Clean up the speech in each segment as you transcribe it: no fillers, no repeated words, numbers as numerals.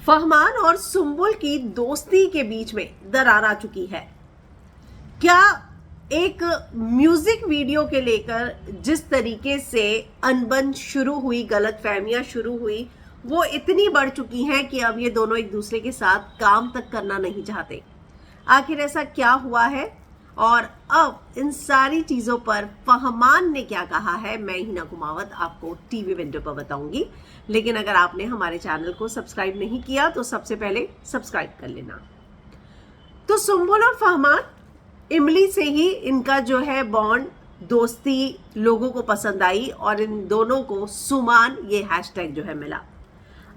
फहमान और सुम्बुल की दोस्ती के बीच में दरार आ चुकी है। क्या एक म्यूजिक वीडियो के लेकर जिस तरीके से अनबन शुरू हुई, गलतफहमियां शुरू हुई, वो इतनी बढ़ चुकी हैं कि अब ये दोनों एक दूसरे के साथ काम तक करना नहीं चाहते। आखिर ऐसा क्या हुआ है और अब इन सारी चीजों पर फहमान ने क्या कहा है, मैं हिना कुमावत आपको टीवी विंडो पर बताऊंगी। लेकिन अगर आपने हमारे चैनल को सब्सक्राइब नहीं किया तो सबसे पहले सब्सक्राइब कर लेना। तो सुम्बुल और फहमान, इमली से ही इनका जो है बॉन्ड, दोस्ती लोगों को पसंद आई और इन दोनों को सुमान ये हैशटैग जो है मिला।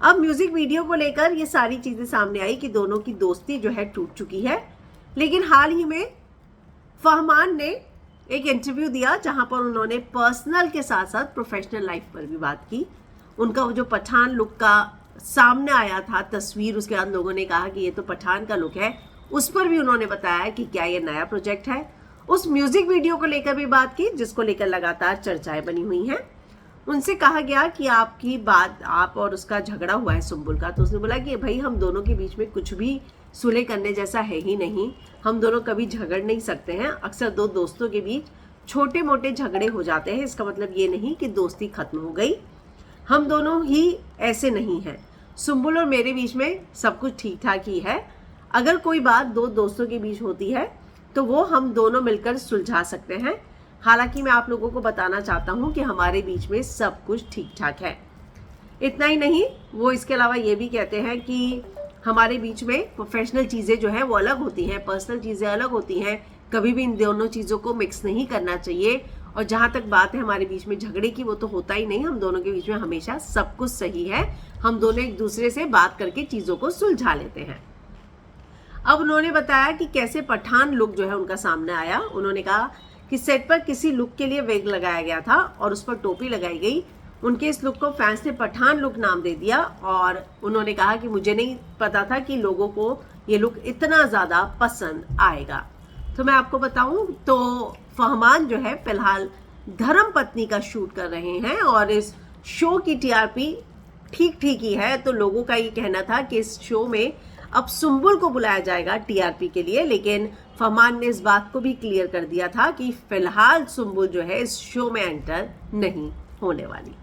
अब म्यूजिक वीडियो को लेकर ये सारी चीजें सामने आई कि दोनों की दोस्ती जो है टूट चुकी है। लेकिन हाल ही में फहमान ने एक इंटरव्यू दिया जहां पर उन्होंने पर्सनल के साथ साथ प्रोफेशनल लाइफ पर भी बात की। उनका वो जो पठान लुक का सामने आया था तस्वीर, उसके बाद लोगों ने कहा कि ये तो पठान का लुक है, उस पर भी उन्होंने बताया कि क्या ये नया प्रोजेक्ट है। उस म्यूजिक वीडियो को लेकर भी बात की जिसको लेकर लगातार चर्चाएं बनी हुई हैं। उनसे कहा गया कि आपकी बात, आप और उसका झगड़ा हुआ है सुम्बुल का, तो उसने बोला कि भाई हम दोनों के बीच में कुछ भी सुलह करने जैसा है ही नहीं, हम दोनों कभी झगड़ नहीं सकते हैं। अक्सर दो दोस्तों के बीच छोटे मोटे झगड़े हो जाते हैं, इसका मतलब ये नहीं कि दोस्ती खत्म हो गई। हम दोनों ही ऐसे नहीं हैं। सुम्बुल और मेरे बीच में सब कुछ ठीक ठाक ही है। अगर कोई बात दो दोस्तों के बीच होती है तो वो हम दोनों मिलकर सुलझा सकते हैं। हालांकि मैं आप लोगों को बताना चाहता हूं कि हमारे बीच में सब कुछ ठीक ठाक है। इतना ही नहीं, वो इसके अलावा ये भी कहते हैं कि हमारे बीच में प्रोफेशनल चीज़ें जो है वो अलग होती हैं, पर्सनल चीज़ें अलग होती हैं। कभी भी इन दोनों चीज़ों को मिक्स नहीं करना चाहिए। और जहाँ तक बात है हमारे बीच में झगड़े की, वो तो होता ही नहीं। हम दोनों के बीच में हमेशा सब कुछ सही है। हम दोनों एक दूसरे से बात करके चीज़ों को सुलझा लेते हैं। अब उन्होंने बताया कि कैसे पठान लुक जो है उनका सामने आया। उन्होंने कहा कि सेट पर किसी लुक के लिए वेग लगाया गया था और उस पर टोपी लगाई गई। उनके इस लुक को फैंस ने पठान लुक नाम दे दिया और उन्होंने कहा कि मुझे नहीं पता था कि लोगों को ये लुक इतना ज़्यादा पसंद आएगा। तो मैं आपको बताऊं तो फहमान जो है फिलहाल धर्मपत्नी का शूट कर रहे हैं और इस शो की टीआरपी ठीक ठीक ही है। तो लोगों का ये कहना था कि इस शो में अब सुम्बुल को बुलाया जाएगा टीआरपी के लिए, लेकिन फहमान ने इस बात को भी क्लियर कर दिया था कि फिलहाल सुम्बुल जो है इस शो में एंटर नहीं होने वाली।